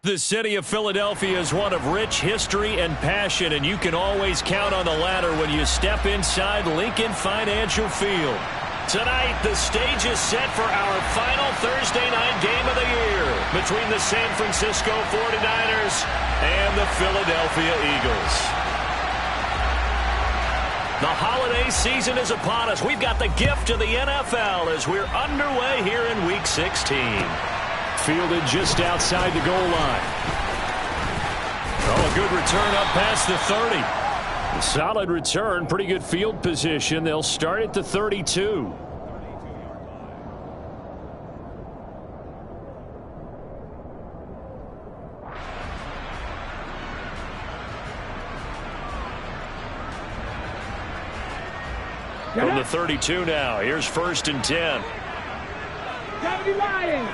The city of Philadelphia is one of rich history and passion, and you can always count on the latter when you step inside Lincoln Financial Field. Tonight, the stage is set for our final Thursday night game of the year between the San Francisco 49ers and the Philadelphia Eagles. The holiday season is upon us. We've got the gift of the NFL as we're underway here in Week 16. Fielded just outside the goal line. Oh, a good return up past the 30. A solid return, pretty good field position. They'll start at the 32. From the 32 now, here's 1st and 10. Deputy Lions.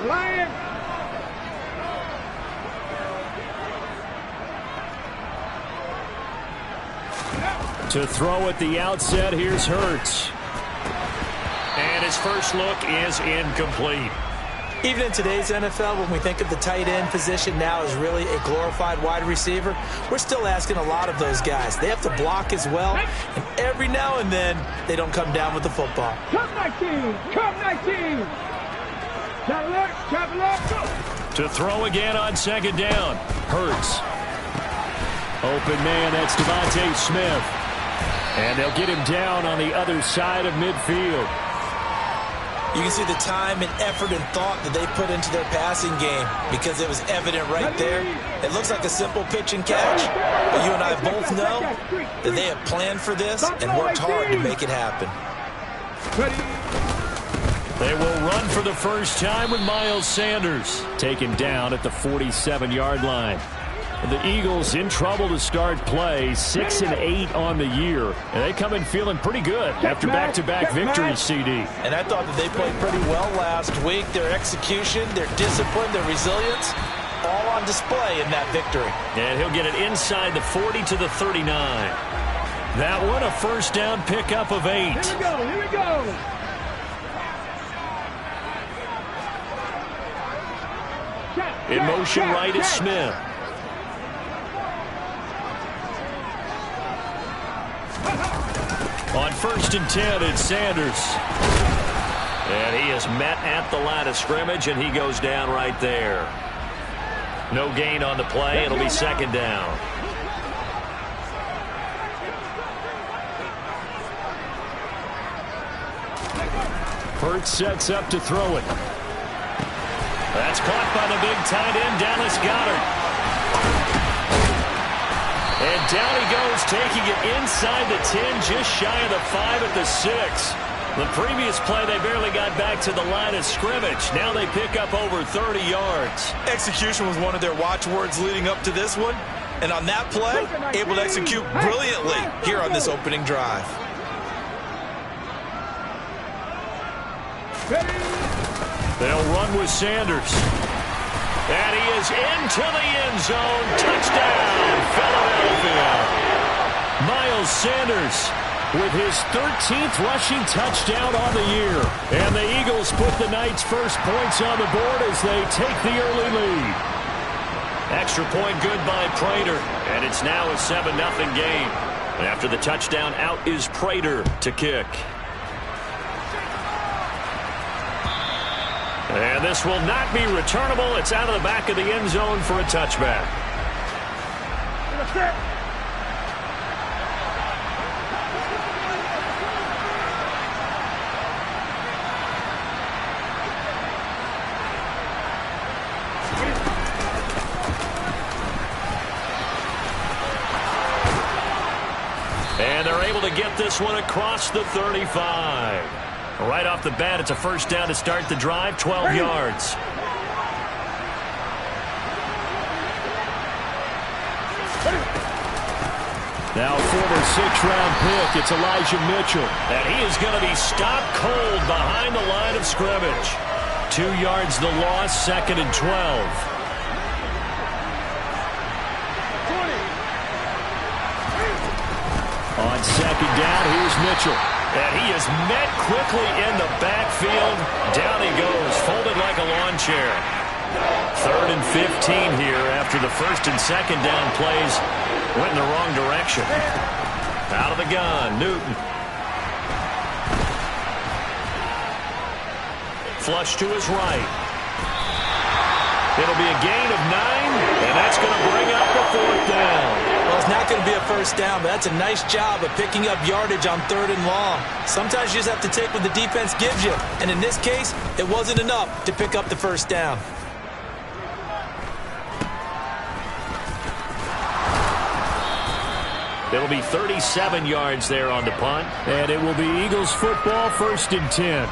Lion. To throw at the outset, here's Hurts. And his first look is incomplete. Even in today's NFL, when we think of the tight end position now as really a glorified wide receiver, we're still asking a lot of those guys. They have to block as well, and every now and then, they don't come down with the football. Come 19! Come 19! To throw again on 2nd down. Hurts. Open man, that's Devontae Smith. And they'll get him down on the other side of midfield. You can see the time and effort and thought that they put into their passing game because it was evident right there. It looks like a simple pitch and catch, but you and I both know that they have planned for this and worked hard to make it happen. They will run for the first time with Miles Sanders taken down at the 47-yard line. The Eagles in trouble to start play, 6-8 on the year. And they come in feeling pretty good after back-to-back victories, CD. And I thought that they played pretty well last week. Their execution, their discipline, their resilience, all on display in that victory. And he'll get it inside the 40 to the 39. That one, a first down pickup of 8. Here we go, here we go. In motion right is Smith. On 1st and 10, it's Sanders. And he is met at the line of scrimmage, and he goes down right there. No gain on the play. It'll be 2nd down. Hurts sets up to throw it. That's caught by the big tight end, Dallas Goedert. And down he goes, taking it inside the 10, just shy of the 5 at the 6. The previous play, they barely got back to the line of scrimmage. Now they pick up over 30 yards. Execution was one of their watchwords leading up to this one. And on that play, able to execute brilliantly here on this opening drive. They'll run with Sanders. And he is into the end zone. Touchdown, Philadelphia. Miles Sanders with his 13th rushing touchdown on the year. And the Eagles put the Knights' first points on the board as they take the early lead. Extra point good by Prater. And it's now a 7-0 game. After the touchdown, out is Prater to kick. And this will not be returnable. It's out of the back of the end zone for a touchback. And they're able to get this one across the 35. Right off the bat, it's a first down to start the drive, 12 yards. Now former 6th-round pick, it's Elijah Mitchell. And he is going to be stopped cold behind the line of scrimmage. 2 yards the loss, 2nd and 12. On 2nd down, here's Mitchell. And he is met quickly in the backfield. Down he goes, folded like a lawn chair. 3rd and 15 here after the 1st and 2nd down plays went in the wrong direction. Out of the gun, Newton. Flush to his right. It'll be a gain of 9, and that's going to bring up the 4th down. Well, it's not going to be a first down, but that's a nice job of picking up yardage on 3rd and long. Sometimes you just have to take what the defense gives you, and in this case, it wasn't enough to pick up the first down. It'll be 37 yards there on the punt, and it will be Eagles football, 1st and 10.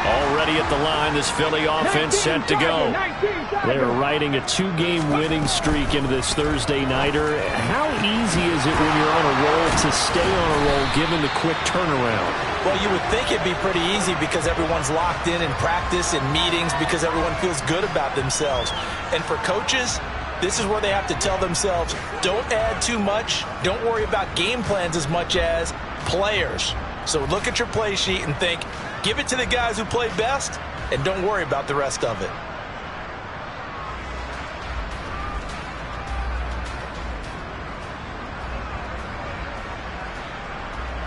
Already at the line, this Philly offense set to go. They're riding a 2-game winning streak into this Thursday nighter. How easy is it when you're on a roll to stay on a roll given the quick turnaround? Well, you would think it'd be pretty easy because everyone's locked in practice and meetings because everyone feels good about themselves. And for coaches, this is where they have to tell themselves, don't add too much, don't worry about game plans as much as players. So look at your play sheet and think, give it to the guys who play best, and don't worry about the rest of it.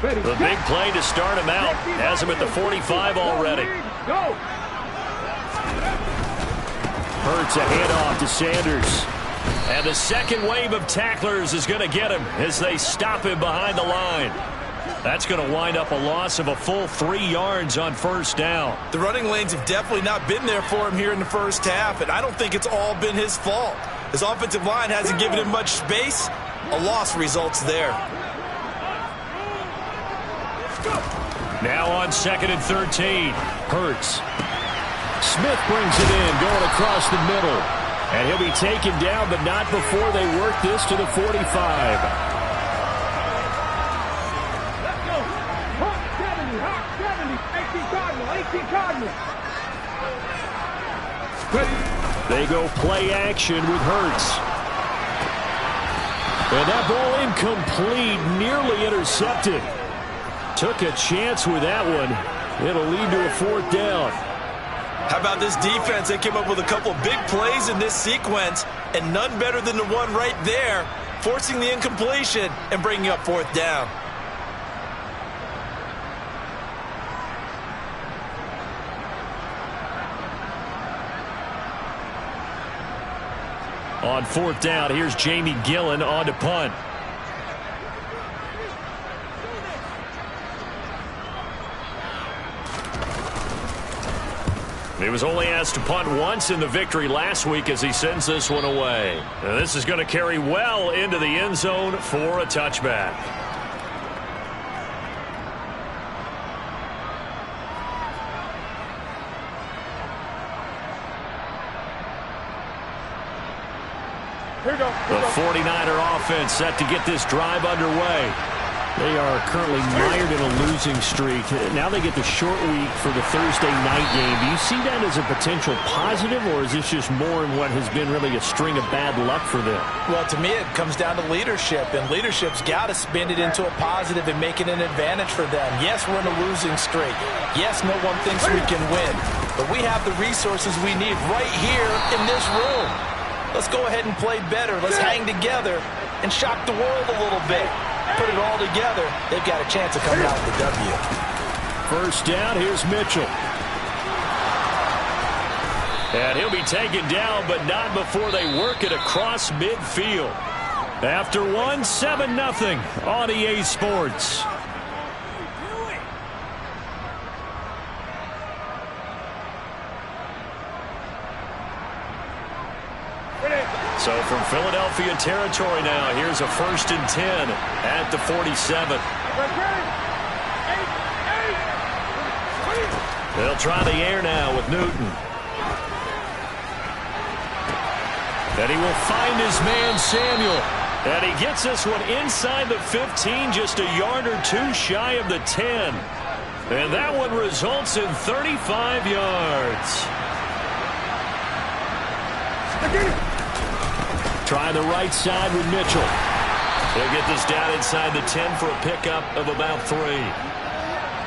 The big play to start him out has him at the 45 already. Go. Hurts a handoff to Sanders. And the second wave of tacklers is going to get him as they stop him behind the line. That's going to wind up a loss of a full 3 yards on 1st down. The running lanes have definitely not been there for him here in the first half, and I don't think it's all been his fault. His offensive line hasn't given him much space. A loss results there. Now on 2nd and 13. Hurts. Smith brings it in, going across the middle. And he'll be taken down, but not before they work this to the 45. Let's go. Hawk 70, Hawk 70. 18 Cardinal. They go play action with Hurts. And that ball incomplete, nearly intercepted. Took a chance with that one. It'll lead to a 4th down. How about this defense? They came up with a couple big plays in this sequence, and none better than the one right there, forcing the incompletion and bringing up 4th down. On 4th down, here's Jamie Gillen on to punt. He was only asked to punt once in the victory last week as he sends this one away. And this is going to carry well into the end zone for a touchback. The 49er offense set to get this drive underway. They are currently mired in a losing streak. Now they get the short week for the Thursday night game. Do you see that as a potential positive, or is this just more in what has been really a string of bad luck for them? Well, to me, it comes down to leadership, and leadership's got to spin it into a positive and make it an advantage for them. Yes, we're in a losing streak. Yes, no one thinks we can win, but we have the resources we need right here in this room. Let's go ahead and play better. Let's hang together and shock the world a little bit. Put it all together, they've got a chance of coming out with the W. 1st down, here's Mitchell. And he'll be taken down, but not before they work it across midfield. After one, 7-0 on EA Sports. So from Philadelphia territory now, here's a 1st and 10 at the 47. They'll try the air now with Newton. And he will find his man Samuel. And he gets this one inside the 15, just a yard or two shy of the 10. And that one results in 35 yards. try the right side with Mitchell. He'll get this down inside the 10 for a pickup of about 3.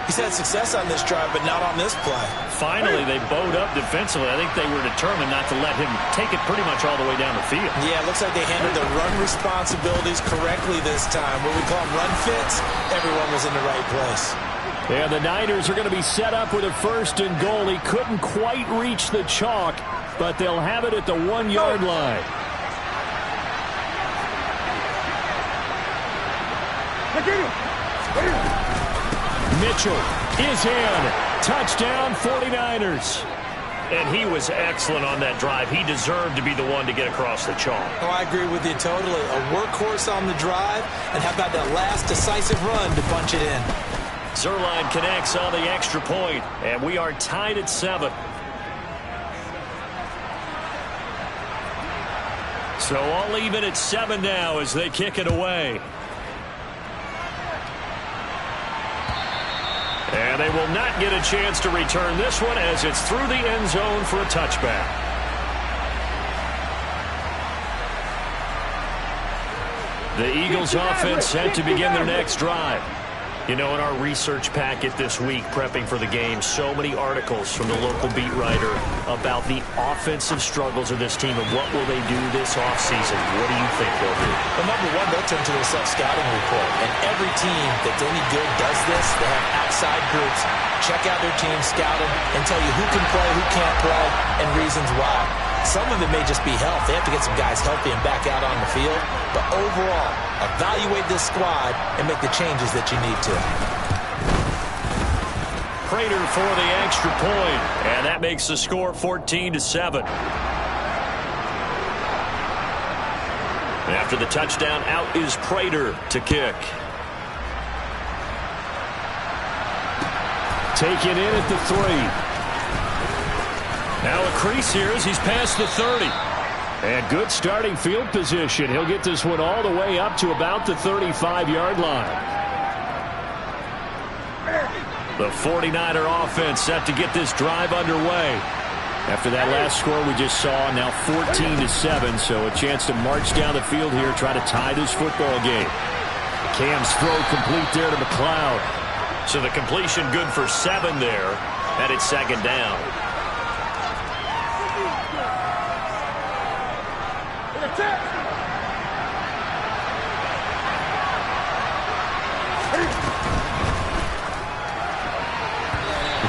He's had success on this drive, but not on this play. Finally, they bowed up defensively. I think they were determined not to let him take it pretty much all the way down the field. Yeah, it looks like they handled their run responsibilities correctly this time. What we call them run fits, everyone was in the right place. And the Niners are going to be set up with a 1st and goal. He couldn't quite reach the chalk, but they'll have it at the 1-yard line. Mitchell is in. Touchdown, 49ers. And he was excellent on that drive. He deserved to be the one to get across the chalk. Oh, I agree with you totally. A workhorse on the drive, and how about that last decisive run to punch it in? Zerline connects on the extra point, and we are tied at 7. So all even at 7 now as they kick it away. And they will not get a chance to return this one as it's through the end zone for a touchback. The Eagles offense set to begin their next drive. You know, in our research packet this week, prepping for the game, so many articles from the local beat writer about the offensive struggles of this team and what will they do this offseason. What do you think they'll do? Well, number one, they'll turn to their self-scouting report. And every team that's any good does this. They have outside groups check out their team, scout them, and tell you who can play, who can't play, and reasons why. Some of it may just be health. They have to get some guys healthy and back out on the field. But overall, evaluate this squad and make the changes that you need to. Prater for the extra point, and that makes the score 14-7. After the touchdown, out is Prater to kick. Taken in at the 3. Now a crease here as he's past the 30. And good starting field position. He'll get this one all the way up to about the 35-yard line. The 49er offense set to get this drive underway. After that last score we just saw, now 14-7, so a chance to march down the field here, try to tie this football game. Cam's throw complete there to McLeod. So the completion good for 7 there, and it's 2nd down.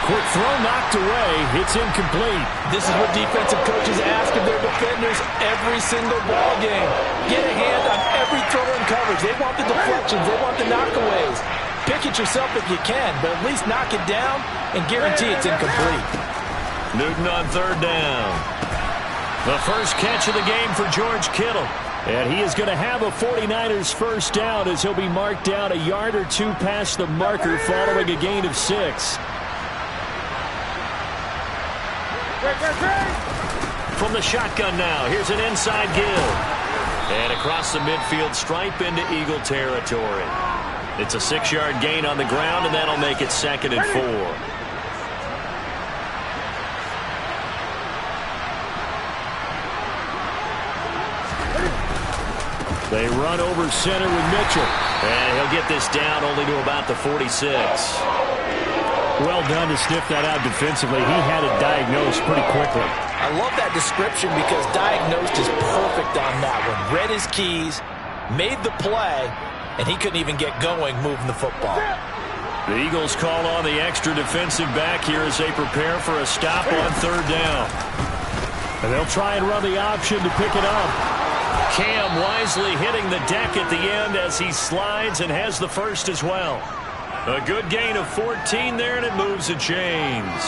Quick throw knocked away. It's incomplete. This is what defensive coaches ask of their defenders every single ball game. Get a hand on every throw in coverage. They want the deflections. They want the knockaways. Pick it yourself if you can, but at least knock it down and guarantee it's incomplete. Newton on 3rd down. The first catch of the game for George Kittle. And he is going to have a 49ers first down as he'll be marked down a yard or 2 past the marker following a gain of 6. From the shotgun now, here's an inside give. And across the midfield stripe into Eagle territory. It's a 6-yard gain on the ground, and that'll make it 2nd and 4. They run over center with Mitchell. And he'll get this down only to about the 46. Well done to sniff that out defensively. He had it diagnosed pretty quickly. I love that description because diagnosed is perfect on that one. Read his keys, made the play, and he couldn't even get going moving the football. The Eagles call on the extra defensive back here as they prepare for a stop on 3rd down. And they'll try and run the option to pick it up. Cam wisely hitting the deck at the end as he slides and has the first as well. A good gain of 14 there, and it moves the chains.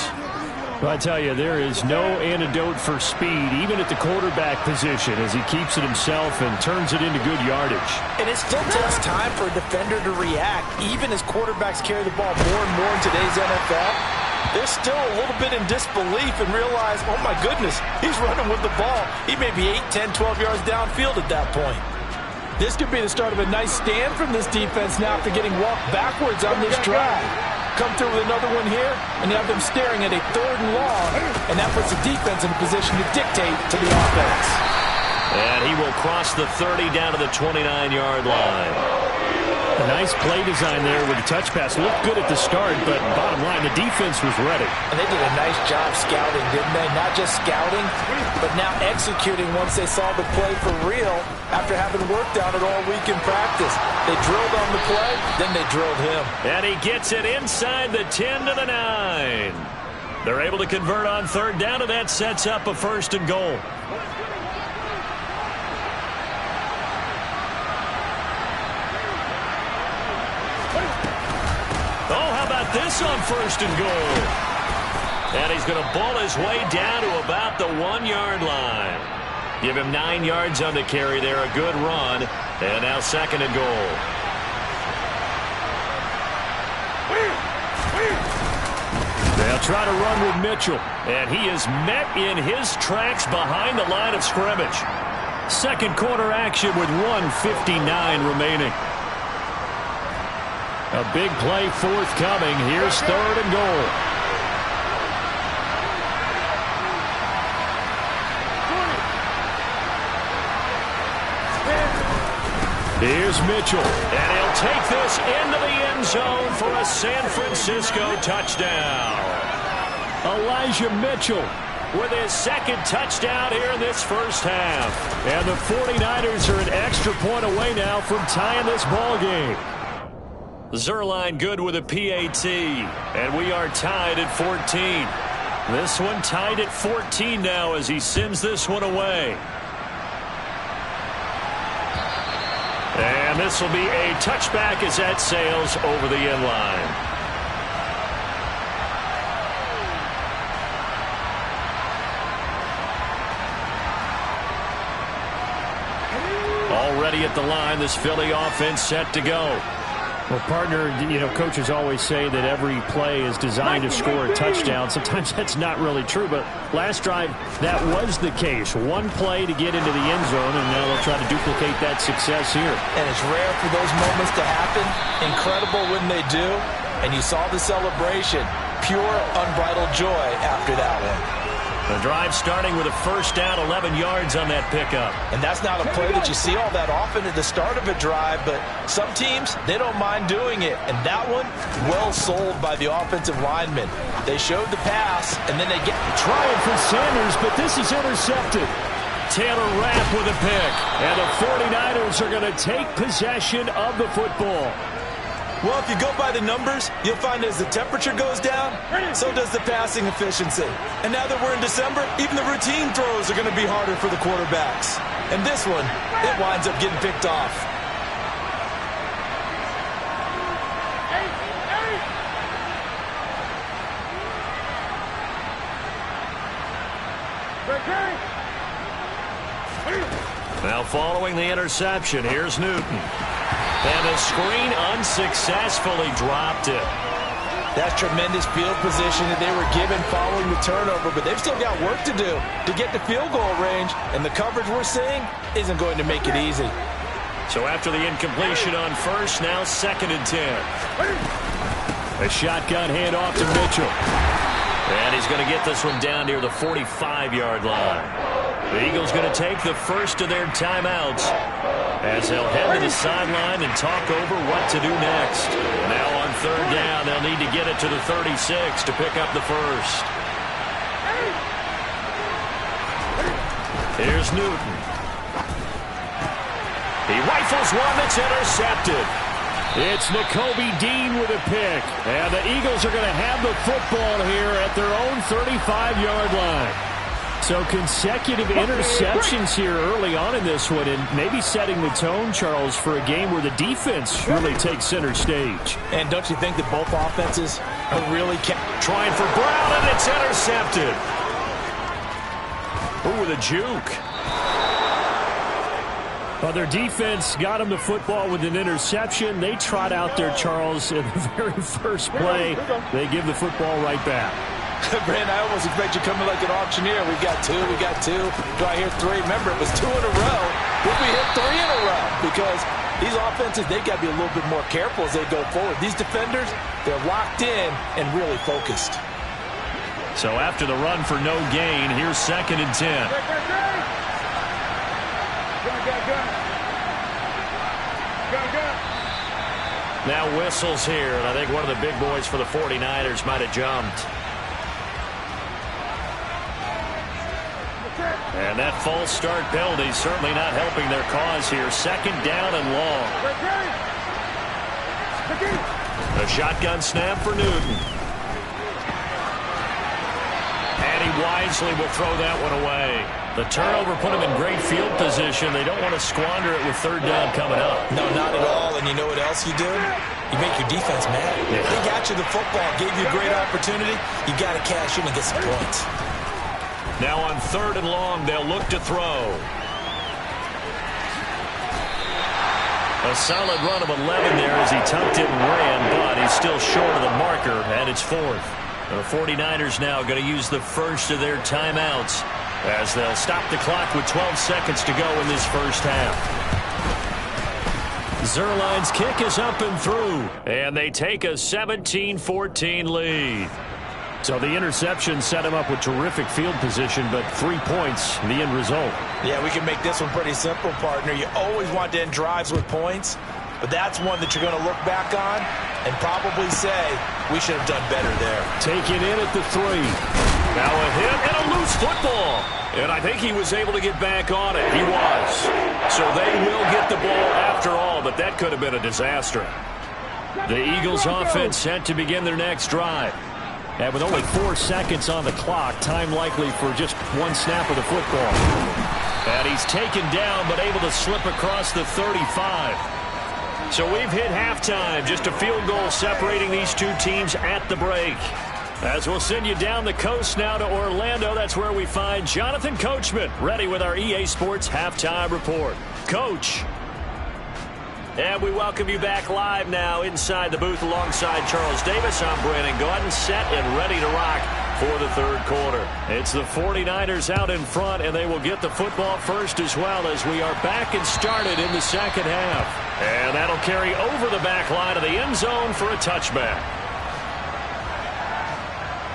Well, I tell you, there is no antidote for speed, even at the quarterback position, as he keeps it himself and turns it into good yardage. And it still takes time for a defender to react, even as quarterbacks carry the ball more and more in today's NFL. They're still a little bit in disbelief and realize, oh my goodness, he's running with the ball. He may be 8, 10, 12 yards downfield at that point. This could be the start of a nice stand from this defense now after getting walked backwards on this drive. Come through with another one here, and you have them staring at a 3rd and long, and that puts the defense in a position to dictate to the offense. And he will cross the 30 down to the 29-yard line. A nice play design there with the touch pass. Looked good at the start, but bottom line, the defense was ready. And they did a nice job scouting, didn't they? Not just scouting, but now executing once they saw the play for real after having worked on it all week in practice. They drilled on the play, then they drilled him. And he gets it inside the 10 to the 9. They're able to convert on third down, and that sets up a 1st and goal. Oh, how about this on 1st and goal? And he's going to ball his way down to about the 1-yard line. Give him 9 yards on the carry there, a good run. And now 2nd and goal. They'll try to run with Mitchell. And he is met in his tracks behind the line of scrimmage. Second quarter action with 1:59 remaining. A big play forthcoming. Here's 3rd and goal. Here's Mitchell. And he'll take this into the end zone for a San Francisco touchdown. Elijah Mitchell with his 2nd touchdown here in this first half. And the 49ers are an extra point away now from tying this ball game. Zerline good with a PAT, and we are tied at 14. This one tied at 14 now as he sends this one away. And this will be a touchback as that sails over the end line. Already at the line, this Philly offense set to go. Well, partner, coaches always say that every play is designed to score a touchdown. Sometimes that's not really true, but last drive, that was the case. One play to get into the end zone, and now they'll try to duplicate that success here. And it's rare for those moments to happen. Incredible when they do. And you saw the celebration. Pure, unbridled joy after that one. The drive starting with a 1st down, 11 yards on that pickup. And that's not a play that you see all that often at the start of a drive, but some teams, they don't mind doing it. And that one, well sold by the offensive lineman. They showed the pass, and then they get... Trying for Sanders, but this is intercepted. Taylor Rapp with a pick. And the 49ers are going to take possession of the football. Well, if you go by the numbers, you'll find as the temperature goes down, so does the passing efficiency. And now that we're in December, even the routine throws are going to be harder for the quarterbacks. And this one, it winds up getting picked off. Now following the interception, here's Newton. And the screen unsuccessfully dropped it. That's tremendous field position that they were given following the turnover, but they've still got work to do to get to field goal range, and the coverage we're seeing isn't going to make it easy. So after the incompletion on 1st, now 2nd and 10. A shotgun handoff to Mitchell. And he's going to get this one down near the 45-yard line. The Eagles going to take the first of their timeouts as they'll head to the sideline and talk over what to do next. Now on 3rd down, they'll need to get it to the 36 to pick up the first. Here's Newton. He rifles one that's intercepted. It's Nakobe Dean with a pick. And the Eagles are going to have the football here at their own 35-yard line. So consecutive interceptions here early on in this one, and maybe setting the tone, Charles, for a game where the defense really takes center stage. And don't you think that both offenses are really trying for Brown, and it's intercepted. Ooh, with a juke. Well, their defense got them the football with an interception. They trot out there, Charles, in the very first play. They give the football right back. Brandon, I almost expect you coming like an auctioneer. We got two. Do I hear 3? Remember, it was 2 in a row. Will we hit 3 in a row? Because these offenses, they got to be a little bit more careful as they go forward. These defenders, they're locked in and really focused. So after the run for no gain, here's 2nd and 10. Now whistles here, and I think one of the big boys for the 49ers might have jumped. And that false start penalty certainly not helping their cause here. Second down and long. A shotgun snap for Newton. And he wisely will throw that one away. The turnover put him in great field position. They don't want to squander it with third down coming up. No, not at all. And you know what else you do? You make your defense mad. Yeah. They got you the football, gave you a great opportunity. You got to cash in and get some points. Now on third and long, they'll look to throw. A solid run of 11 there as he tucked it and ran, but he's still short of the marker, and it's fourth. The 49ers now going to use the first of their timeouts as they'll stop the clock with 12 seconds to go in this first half. Zerline's kick is up and through, and they take a 17-14 lead. So the interception set him up with terrific field position, but 3 points, the end result. Yeah, we can make this one pretty simple, partner. You always want to end drives with points, but that's one that you're going to look back on and probably say, we should have done better there. Taken in at the 3. Now a hit and a loose football. And I think he was able to get back on it. He was. So they will get the ball after all, but that could have been a disaster. The Eagles offense set to begin their next drive. And with only 4 seconds on the clock, time likely for just one snap of the football. And he's taken down, but able to slip across the 35. So we've hit halftime. Just a field goal separating these two teams at the break. As we'll send you down the coast now to Orlando, that's where we find Jonathan Coachman, ready with our EA Sports Halftime Report. Coach. And we welcome you back live now inside the booth alongside Charles Davis. I'm Brandon Gaudin, set and ready to rock for the third quarter. It's the 49ers out in front, and they will get the football first as well as we are back and started in the second half. And that'll carry over the back line of the end zone for a touchback.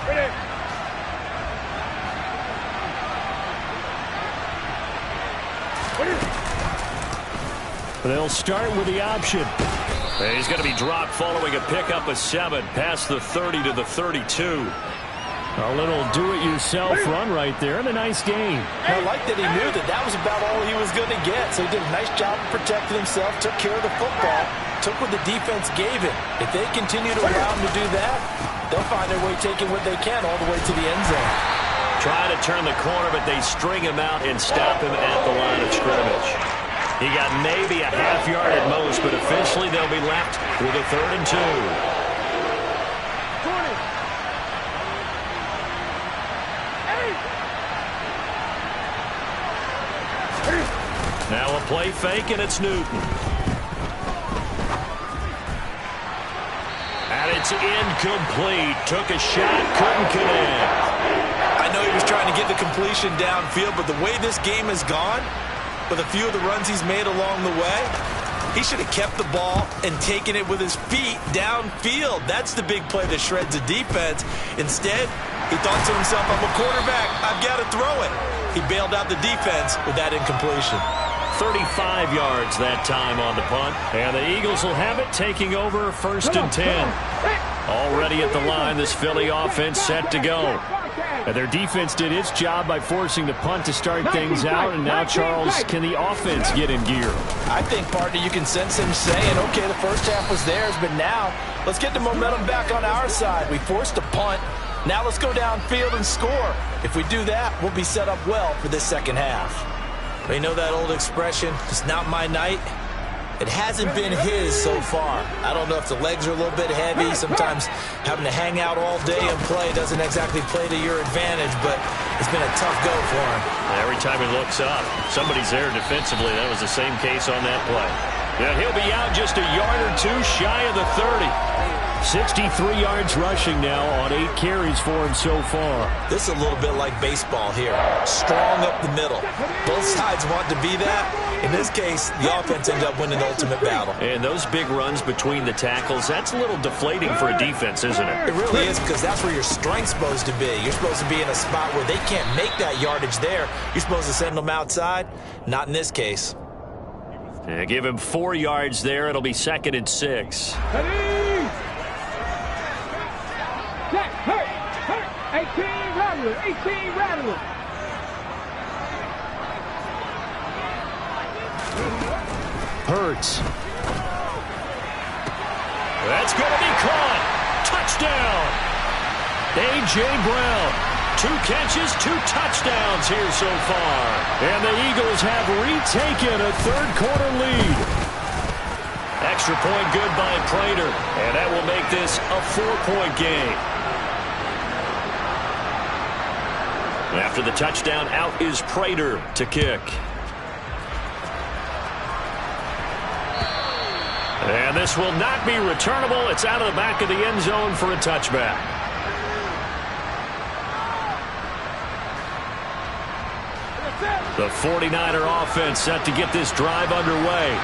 Ready. They'll start with the option. He's going to be dropped following a pickup of 7 past the 30 to the 32. A little do-it-yourself run right there, and a nice game. I like that he knew that that was about all he was going to get, so he did a nice job of protecting himself, took care of the football, took what the defense gave him. If they continue to allow him to do that, they'll find their way taking what they can all the way to the end zone. Try to turn the corner, but they string him out and stop him at the line of scrimmage. He got maybe a half yard at most, but officially they'll be left with a 3rd and 2. 20. Now a play fake, and it's Newton. And it's incomplete. Took a shot, couldn't connect. I know he was trying to get the completion downfield, but the way this game has gone, with a few of the runs he's made along the way, he should have kept the ball and taken it with his feet downfield. That's the big play that shreds the defense. Instead, he thought to himself, I'm a quarterback, I've got to throw it. He bailed out the defense with that incompletion. 35 yards that time on the punt, and the Eagles will have it, taking over 1st and 10. Already at the line, this Philly offense set to go. And their defense did its job by forcing the punt to start things out, and now, Charles, can the offense get in gear? I think, partner, you can sense him saying, okay, the first half was theirs, but now let's get the momentum back on our side. We forced a punt. Now let's go downfield and score. If we do that, we'll be set up well for this second half. You know that old expression, it's not my night? It hasn't been his so far. I don't know if the legs are a little bit heavy. Sometimes having to hang out all day and play doesn't exactly play to your advantage, but it's been a tough go for him. Every time he looks up, somebody's there defensively. That was the same case on that play. Yeah, he'll be out just a yard or 2 shy of the 30. 63 yards rushing now on 8 carries for him so far. This is a little bit like baseball here. Strong up the middle. Both sides want to be that. In this case, the offense ended up winning the ultimate battle. And those big runs between the tackles, that's a little deflating for a defense, isn't it? It really is, because that's where your strength's supposed to be. You're supposed to be in a spot where they can't make that yardage there. You're supposed to send them outside. Not in this case. And give him 4 yards there. It'll be 2nd and 6. Ready? Check. Hurt. 18 Rattler. 18 Rattler. Hurts. That's going to be caught. Touchdown. A.J. Brown. 2 catches, 2 touchdowns here so far. And the Eagles have retaken a third-quarter lead. Extra point good by Prater. And that will make this a 4-point game. After the touchdown, out is Prater to kick. And this will not be returnable. It's out of the back of the end zone for a touchback. The 49er offense set to get this drive underway.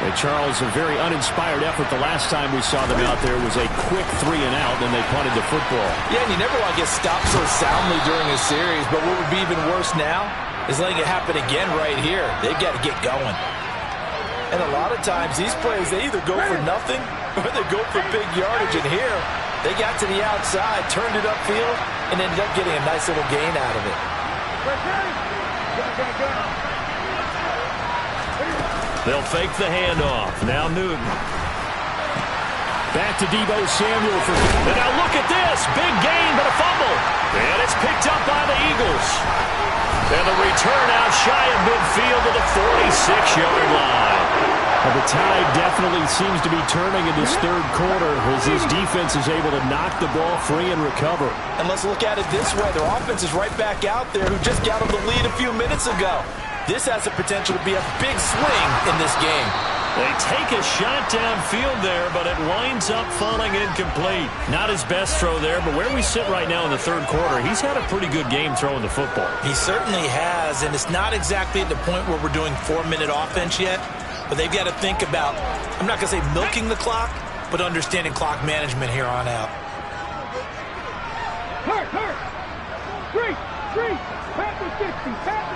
And Charles, a very uninspired effort. The last time we saw them out there was a quick 3-and-out, and they punted the football. Yeah, and you never want to get stopped so soundly during a series, but what would be even worse now is letting it happen again right here. They've got to get going. And a lot of times, these plays, they either go for nothing or they go for big yardage. And here, they got to the outside, turned it upfield, and ended up getting a nice little gain out of it. They'll fake the handoff. Now Newton. Back to Deebo Samuel for... And now look at this. Big gain, but a fumble. And it's picked up by the Eagles. And the return out shy of midfield to the 46-yard line. Well, the tide definitely seems to be turning in this third quarter as this defense is able to knock the ball free and recover. And let's look at it this way. Their offense is right back out there who just got them the lead a few minutes ago. This has the potential to be a big swing in this game. They take a shot downfield there, but it winds up falling incomplete. Not his best throw there, but where we sit right now in the third quarter, he's had a pretty good game throwing the football. He certainly has, and it's not exactly at the point where we're doing 4-minute offense yet, but they've got to think about, I'm not going to say milking the clock, but understanding clock management here on out. Hurt. 3. Panther 60. Panther.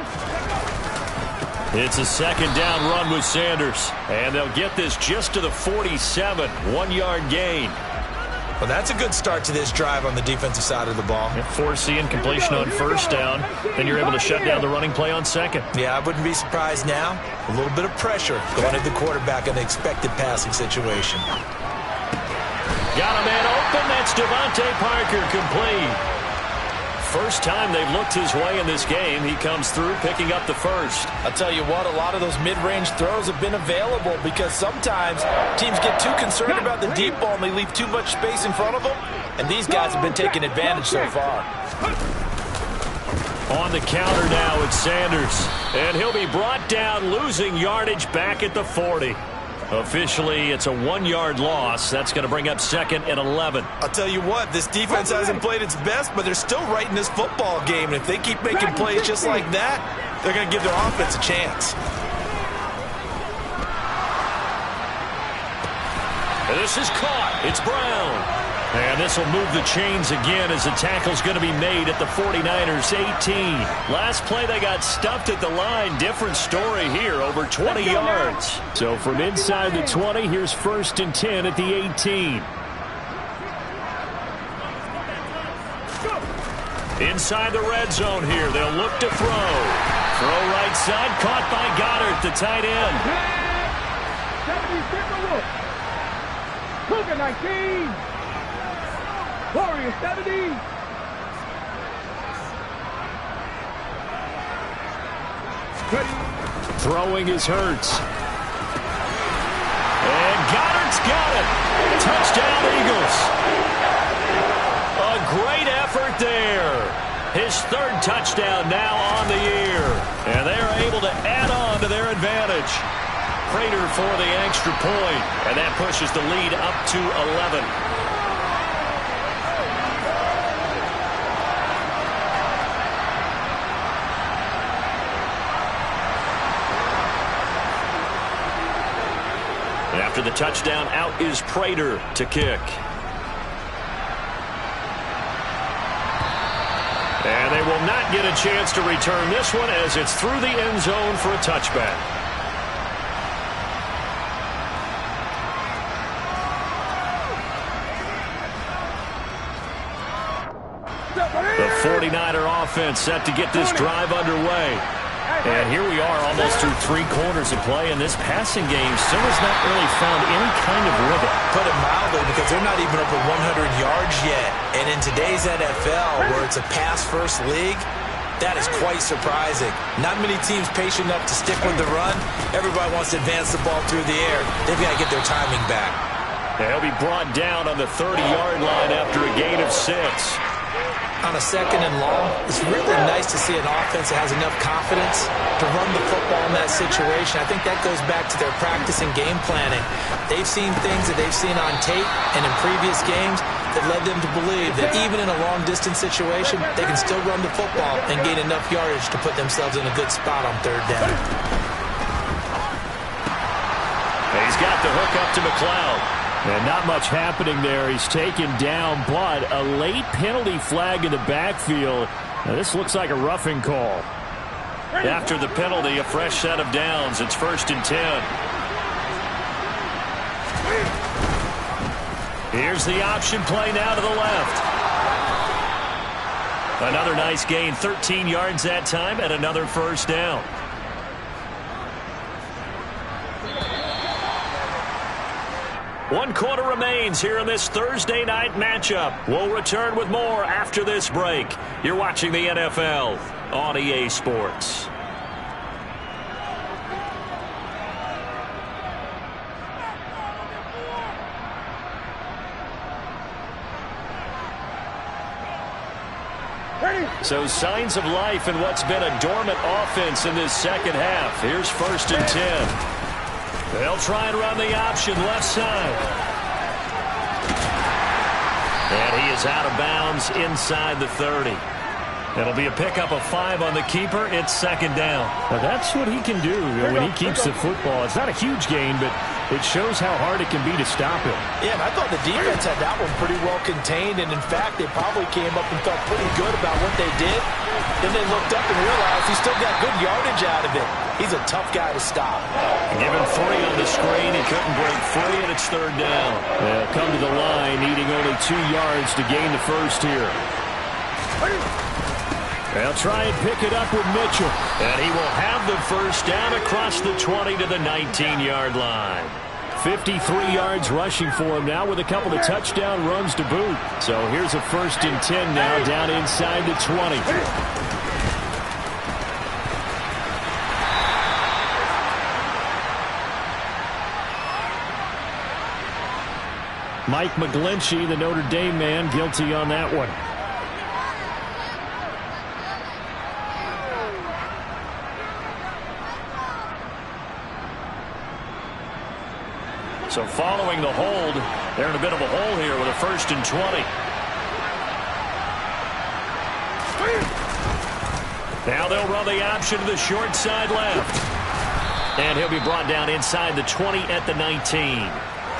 It's a second down run with Sanders. And they'll get this just to the 47. 1-yard gain. Well, that's a good start to this drive on the defensive side of the ball. Forcing completion on first down. Then you're able to shut down the running play on second. Yeah, I wouldn't be surprised now. A little bit of pressure going at the quarterback in the expected passing situation. Got a man open. That's Devontae Parker, complete. First time they've looked his way in this game. He comes through picking up the first. I'll tell you what, a lot of those mid-range throws have been available because sometimes teams get too concerned about the deep ball and they leave too much space in front of them. And these guys have been taking advantage so far. On the counter now, it's Sanders. And he'll be brought down, losing yardage back at the 40. Officially, it's a 1-yard loss. That's going to bring up 2nd and 11. I'll tell you what, this defense hasn't played its best, but they're still right in this football game. And if they keep making plays just like that, they're going to give their offense a chance. And this is caught. It's Brown. And this will move the chains again as the tackle's going to be made at the 49ers 18. Last play they got stuffed at the line. Different story here, over 20 yards. So from inside the 20, here's 1st and 10 at the 18. Inside the red zone here. They'll look to throw. Throw right side, caught by Goddard, the tight end. 19. Warriors 70. Throwing is Hurts. And Goddard's got it. Touchdown, Eagles. A great effort there. His 3rd touchdown now on the year. And they are able to add on to their advantage. Prater for the extra point. And that pushes the lead up to 11. After the touchdown, out is Prater to kick. And they will not get a chance to return this one as it's through the end zone for a touchback. 49er offense set to get this drive underway. And here we are almost through 3 quarters of play, and this passing game still has not really found any kind of rhythm. Put it mildly, because they're not even over 100 yards yet. And in today's NFL, where it's a pass-first league, that is quite surprising. Not many teams patient enough to stick with the run. Everybody wants to advance the ball through the air. They've got to get their timing back. They'll be brought down on the 30-yard line after a gain of 6. On a 2nd and long, it's really nice to see an offense that has enough confidence to run the football in that situation. I think that goes back to their practice and game planning. They've seen things that they've seen on tape and in previous games that led them to believe that even in a long-distance situation, they can still run the football and gain enough yardage to put themselves in a good spot on 3rd down. He's got the hook up to McLeod. And not much happening there. He's taken down, but a late penalty flag in the backfield. Now, this looks like a roughing call. After the penalty, a fresh set of downs. It's 1st and 10. Here's the option play now to the left. Another nice gain, 13 yards that time, and another 1st down. One quarter remains here in this Thursday night matchup. We'll return with more after this break. You're watching the NFL on EA Sports. So signs of life in what's been a dormant offense in this second half. Here's 1st and 10. They'll try and run the option left side. And he is out of bounds inside the 30. It'll be a pickup of 5 on the keeper. It's 2nd down. Well, that's what he can do when he keeps the football. It's not a huge gain, but it shows how hard it can be to stop him. Yeah, and I thought the defense had that one pretty well contained, and in fact, they probably came up and felt pretty good about what they did. Then they looked up and realized he still got good yardage out of it. He's a tough guy to stop. Give him 3 on the screen. He couldn't break free, and it's 3rd down. They'll come to the line, needing only 2 yards to gain the first here. They'll try and pick it up with Mitchell. And he will have the 1st down across the 20 to the 19-yard line. 53 yards rushing for him now with a couple of touchdown runs to boot. So here's a 1st and 10 now down inside the 20. Mike McGlinchey, the Notre Dame man, guilty on that one. So following the hold, they're in a bit of a hole here with a 1st and 20. Now they'll run the option to the short side left. And he'll be brought down inside the 20 at the 19.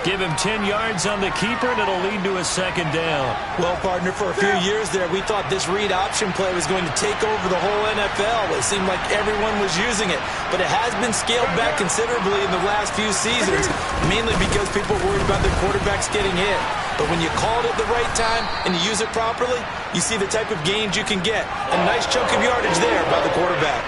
Give him 10 yards on the keeper, and it'll lead to a 2nd down. Well, partner, for a few years there, we thought this read option play was going to take over the whole NFL. It seemed like everyone was using it. But it has been scaled back considerably in the last few seasons, mainly because people are worried about their quarterbacks getting hit. But when you call it at the right time and you use it properly, you see the type of gains you can get. A nice chunk of yardage there by the quarterback.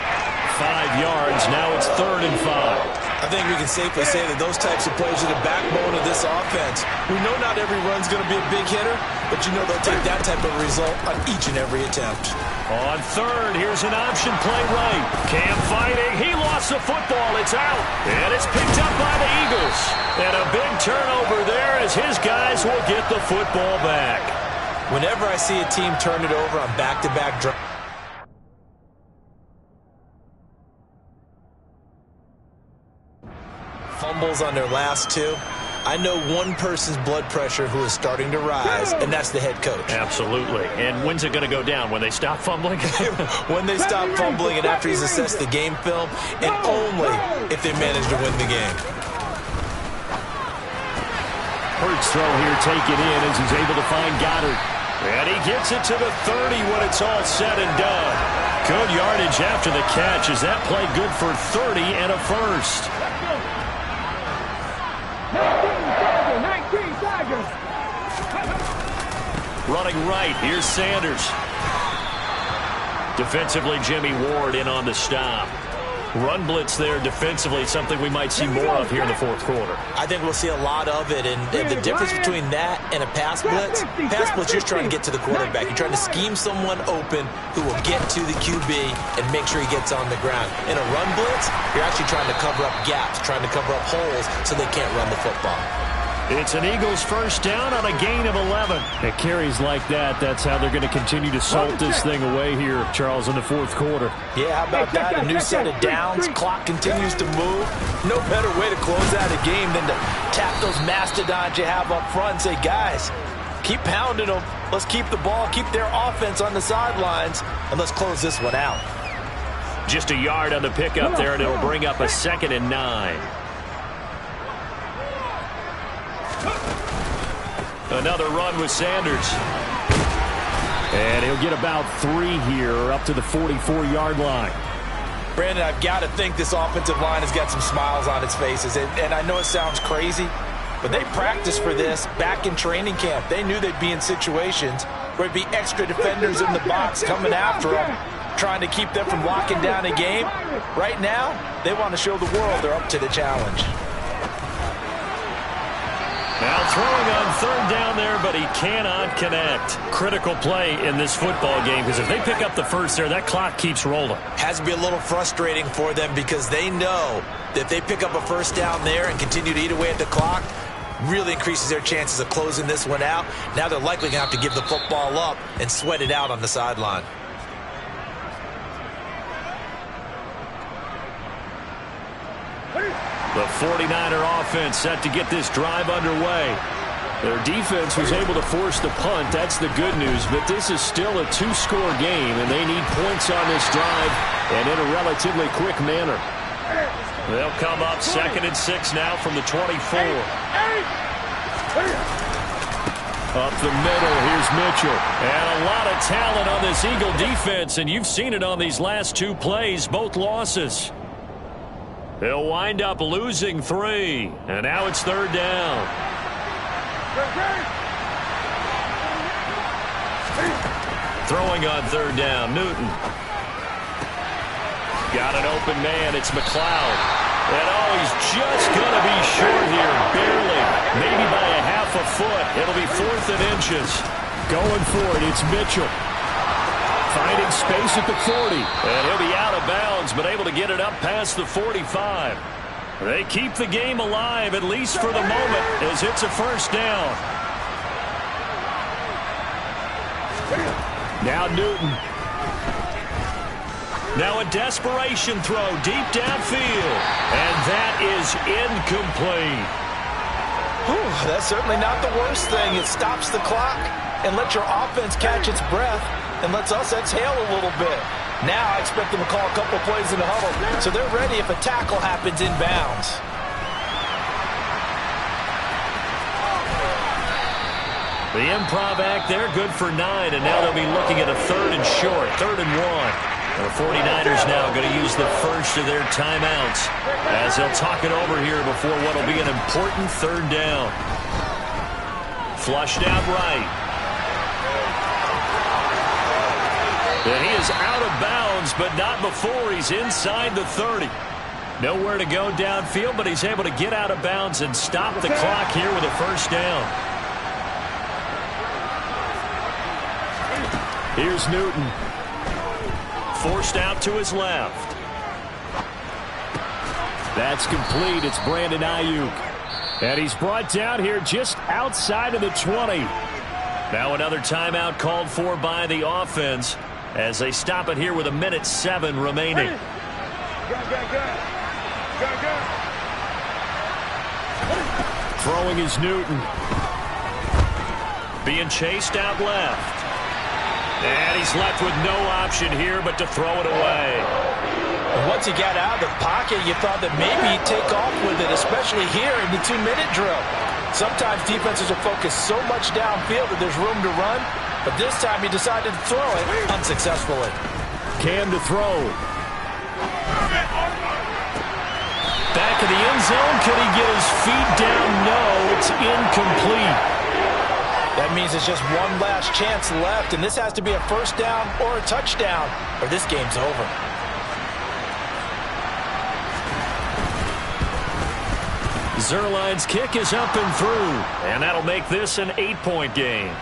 5 yards. Now it's 3rd and 5. I think we can safely say that those types of plays are the backbone of this offense. We know not every run's going to be a big hitter, but you know they'll take that type of result on each and every attempt. On 3rd, here's an option play right. Cam fighting. He lost the football. It's out. And it's picked up by the Eagles. And a big turnover there as his guys will get the football back. Whenever I see a team turn it over on back-to-back drives, fumbles on their last 2, I know one person's blood pressure who is starting to rise, and that's the head coach. Absolutely. And when's it going to go down? When they stop fumbling? When they stop fumbling and after he's assessed the game film, and only if they manage to win the game. Hurts throw here taken in as he's able to find Goddard. And he gets it to the 30 when it's all said and done. Good yardage after the catch as that play good for 30 and a 1st. 19 Tigers. Running right, here's Sanders. Defensively, Jimmy Ward in on the stop. Run blitz there defensively, something we might see more of here in the fourth quarter. I think we'll see a lot of it, and the difference between that and a pass blitz, you're trying to get to the quarterback. You're trying to scheme someone open who will get to the QB and make sure he gets on the ground. In a run blitz, you're actually trying to cover up gaps, trying to cover up holes so they can't run the football. It's an Eagles first down on a gain of 11. It carries like that. That's how they're going to continue to salt this thing away here, Charles, in the fourth quarter. Yeah, how about that? A new set of downs. Clock continues to move. No better way to close out a game than to tap those mastodons you have up front and say, guys, keep pounding them. Let's keep the ball, keep their offense on the sidelines, and let's close this one out. Just a yard on the pickup there, and it'll bring up a 2nd and 9. Another run with Sanders. And he'll get about 3 here, up to the 44-yard line. Brandon, I've got to think this offensive line has got some smiles on its faces. And I know it sounds crazy, but they practiced for this back in training camp. They knew they'd be in situations where it'd be extra defenders in the box coming after them, trying to keep them from locking down a game. Right now, they want to show the world they're up to the challenge. Now throwing on 3rd down there, but he cannot connect. Critical play in this football game, because if they pick up the first there, that clock keeps rolling. Has to be a little frustrating for them because they know that if they pick up a first down there and continue to eat away at the clock, really increases their chances of closing this one out. Now they're likely going to have to give the football up and sweat it out on the sideline. The 49er offense set to get this drive underway. Their defense was able to force the punt. That's the good news, but this is still a 2-score game, and they need points on this drive and in a relatively quick manner. They'll come up 2nd and 6 now from the 24. Up the middle, here's Mitchell. And a lot of talent on this Eagle defense, and you've seen it on these last 2 plays, both losses. They'll wind up losing 3, and now it's 3rd down. Throwing on 3rd down, Newton. Got an open man, it's McLeod. And he's just going to be short here, barely. Maybe by a half a foot. It'll be 4th and inches. Going for it, it's Mitchell. Finding space at the 40. And he'll be out of bounds, but able to get it up past the 45. They keep the game alive, at least for the moment, as it's a first down. Now Newton. Now a desperation throw deep downfield. And that is incomplete. Whew, that's certainly not the worst thing. It stops the clock and lets your offense catch its breath and lets us exhale a little bit. Now I expect them to call a couple plays in the huddle, so they're ready if a tackle happens in bounds. The improv act there, good for 9, and now they'll be looking at a 3rd and short, 3rd and 1. The 49ers now going to use the first of their timeouts as they'll talk it over here before what will be an important 3rd down. Flushed out right. And he is out of bounds, but not before he's inside the 30. Nowhere to go downfield, but he's able to get out of bounds and stop the clock here with a first down. Here's Newton. Forced out to his left. That's complete. It's Brandon Ayuk. And he's brought down here just outside of the 20. Now another timeout called for by the offense as they stop it here with 1:07 remaining. Throwing is Newton. Being chased out left. And he's left with no option here but to throw it away. And once he got out of the pocket, you thought that maybe he'd take off with it, especially here in the 2-minute drill. Sometimes defenses are focused so much downfield that there's room to run, but this time he decided to throw it unsuccessfully. Cam to throw. Back in the end zone, can he get his feet down? No, it's incomplete. That means it's just one last chance left, and this has to be a first down or a touchdown, or this game's over. Zerline's kick is up and through, and that'll make this an 8-point game.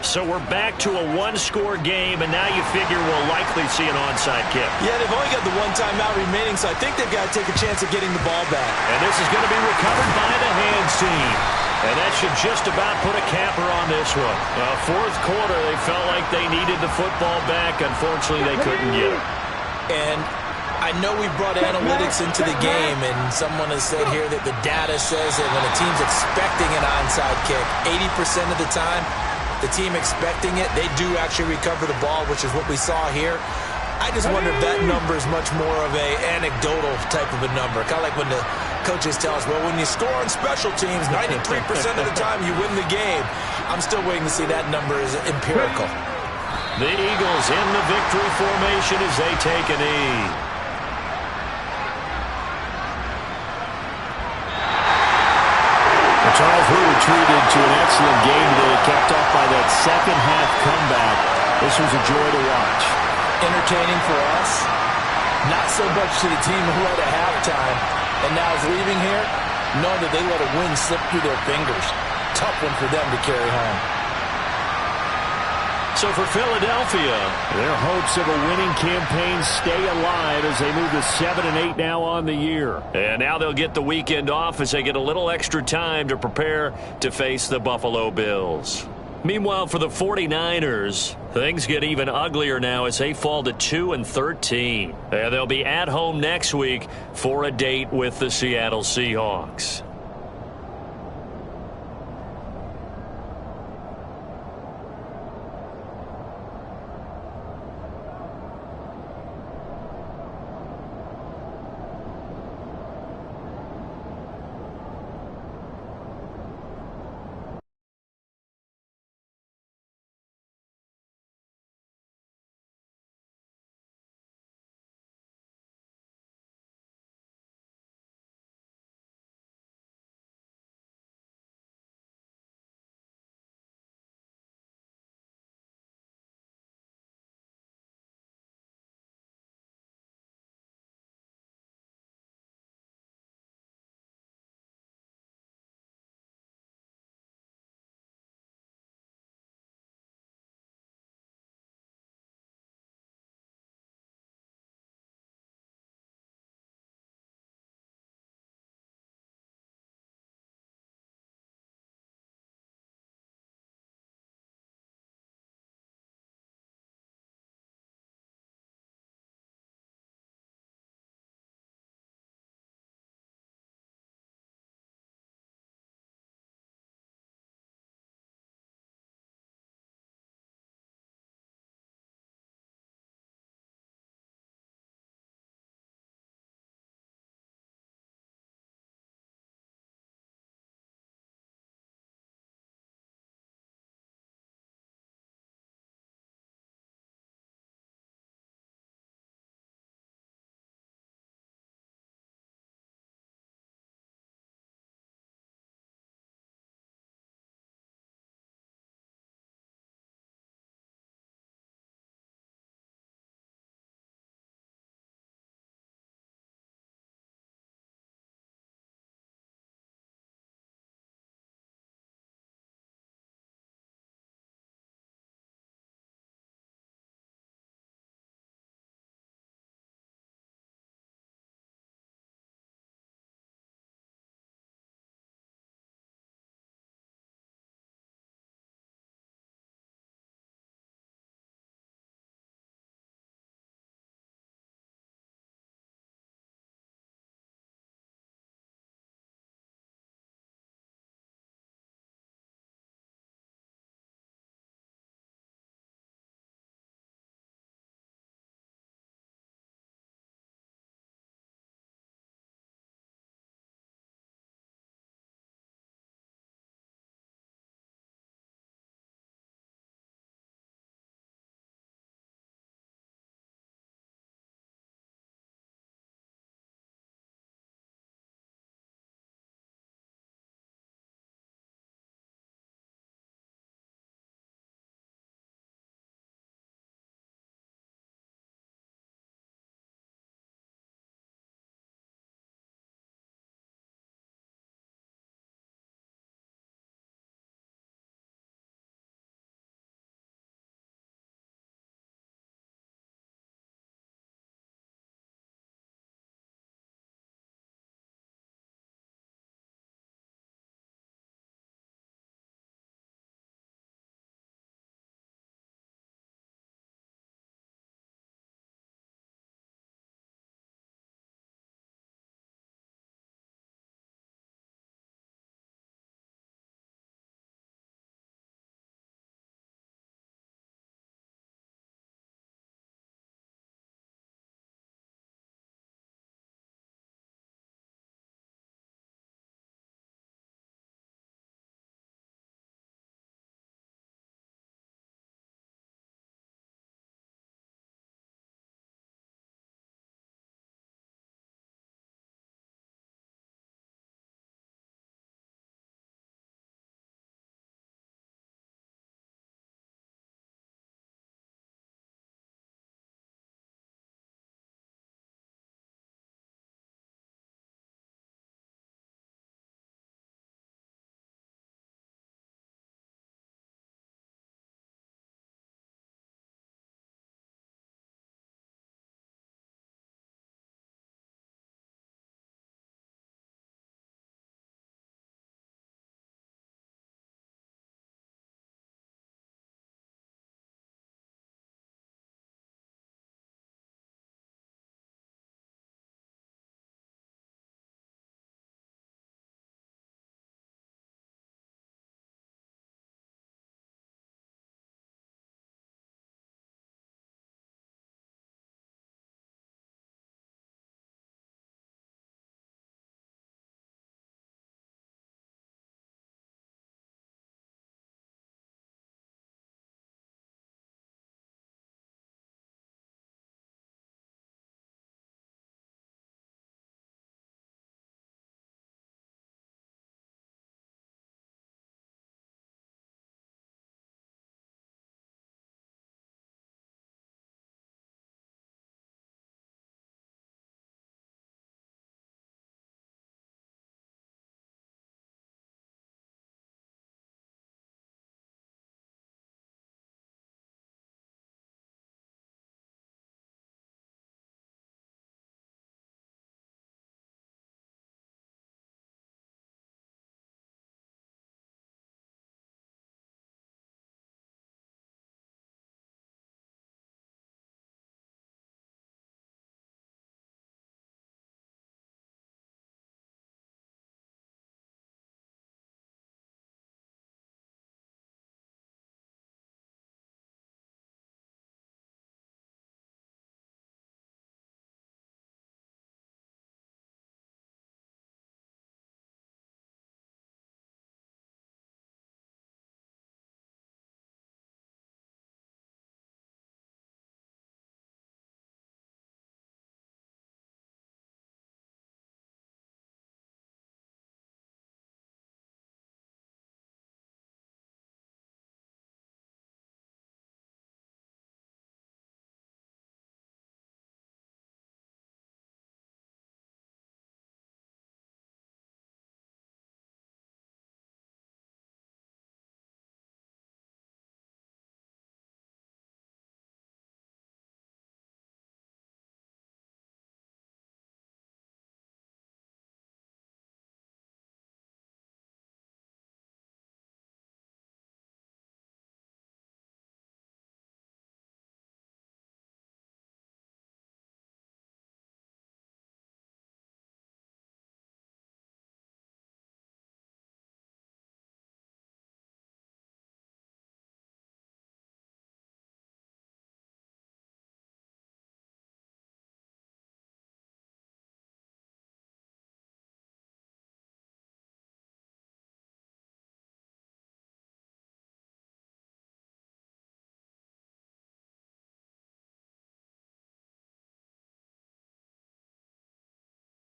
So we're back to a one-score game, and now you figure we'll likely see an onside kick. Yeah, they've only got the one timeout remaining, so I think they've got to take a chance at getting the ball back. And this is going to be recovered by the hands team. And that should just about put a capper on this one. Fourth quarter, they felt like they needed the football back. Unfortunately, they couldn't get it. And I know we brought analytics into the game, and someone has said here that the data says that when a team's expecting an onside kick, 80% of the time, the team expecting it, they do actually recover the ball, which is what we saw here. I just wonder if that number is much more of a anecdotal type of a number. Kind of like when the coaches tell us, well, when you score on special teams, 93% of the time you win the game. I'm still waiting to see that number is empirical. The Eagles in the victory formation as they take a knee. Charles Wood treated to an excellent game today, capped off by that second-half comeback. This was a joy to watch. Entertaining for us, not so much to the team who led at halftime, and now is leaving here, knowing that they let a win slip through their fingers. Tough one for them to carry home. So for Philadelphia, their hopes of a winning campaign stay alive as they move to 7-8 now on the year. And now they'll get the weekend off as they get a little extra time to prepare to face the Buffalo Bills. Meanwhile, for the 49ers, things get even uglier now as they fall to 2-13. And they'll be at home next week for a date with the Seattle Seahawks.